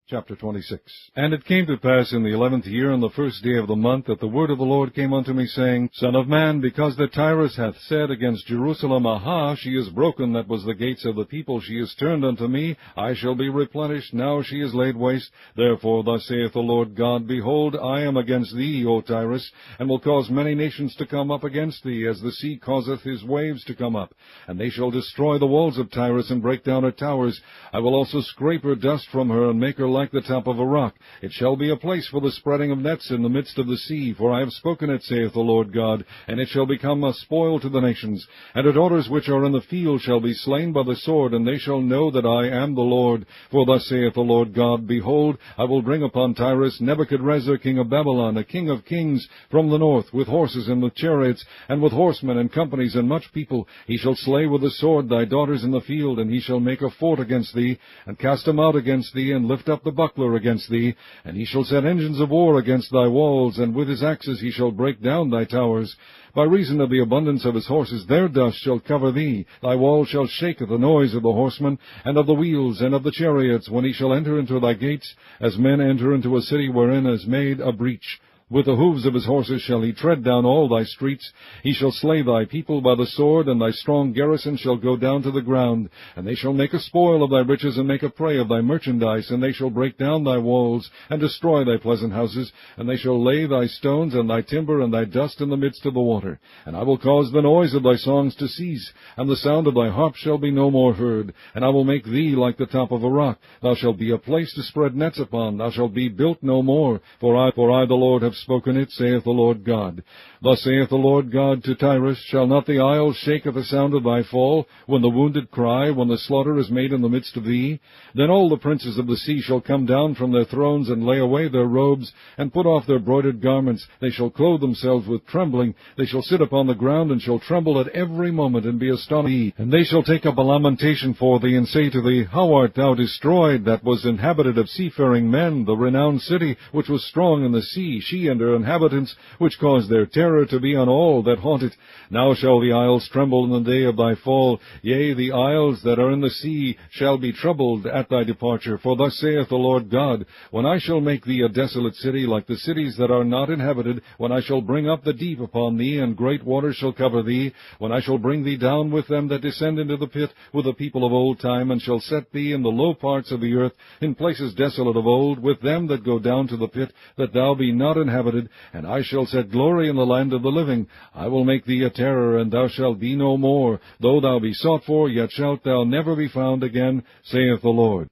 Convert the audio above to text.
Chapter 26. And it came to pass in the 11th year, on the first day of the month, that the word of the Lord came unto me, saying, Son of man, because that Tyrus hath said against Jerusalem, Aha, she is broken, that was the gates of the people, she is turned unto me, I shall be replenished, now she is laid waste. Therefore thus saith the Lord God, Behold, I am against thee, O Tyrus, and will cause many nations to come up against thee, as the sea causeth his waves to come up. And they shall destroy the walls of Tyrus, and break down her towers. I will also scrape her dust from her, and make her like the top of a rock. It shall be a place for the spreading of nets in the midst of the sea, for I have spoken it, saith the Lord God, and it shall become a spoil to the nations. And her daughters which are in the field shall be slain by the sword, and they shall know that I am the Lord. For thus saith the Lord God, Behold, I will bring upon Tyrus Nebuchadrezzar king of Babylon, a king of kings from the north, with horses and with chariots, and with horsemen and companies and much people. He shall slay with the sword thy daughters in the field, and he shall make a fort against thee, and cast them out against thee, and lift up the buckler against thee, and he shall set engines of war against thy walls, and with his axes he shall break down thy towers. By reason of the abundance of his horses their dust shall cover thee. Thy wall shall shake at the noise of the horsemen, and of the wheels, and of the chariots, when he shall enter into thy gates, as men enter into a city wherein is made a breach. With the hoofs of his horses shall he tread down all thy streets. He shall slay thy people by the sword, and thy strong garrison shall go down to the ground. And they shall make a spoil of thy riches, and make a prey of thy merchandise. And they shall break down thy walls, and destroy thy pleasant houses. And they shall lay thy stones, and thy timber, and thy dust in the midst of the water. And I will cause the noise of thy songs to cease, and the sound of thy harp shall be no more heard. And I will make thee like the top of a rock. Thou shalt be a place to spread nets upon. Thou shalt be built no more. For I the Lord, have spoken it, saith the Lord God. Thus saith the Lord God to Tyrus, Shall not the isles shake at the sound of thy fall, when the wounded cry, when the slaughter is made in the midst of thee? Then all the princes of the sea shall come down from their thrones, and lay away their robes, and put off their broidered garments. They shall clothe themselves with trembling. They shall sit upon the ground, and shall tremble at every moment, and be astonished. And they shall take up a lamentation for thee, and say to thee, How art thou destroyed, that was inhabited of seafaring men, the renowned city, which was strong in the sea, she and her inhabitants, which caused their terror to be on all that haunt it. Now shall the isles tremble in the day of thy fall. Yea, the isles that are in the sea shall be troubled at thy departure. For thus saith the Lord God, When I shall make thee a desolate city, like the cities that are not inhabited, when I shall bring up the deep upon thee, and great waters shall cover thee, when I shall bring thee down with them that descend into the pit, with the people of old time, and shall set thee in the low parts of the earth, in places desolate of old, with them that go down to the pit, that thou be not inhabited, and I shall set glory in the land of the living. I will make thee a terror, and thou shalt be no more. Though thou be sought for, yet shalt thou never be found again, saith the Lord.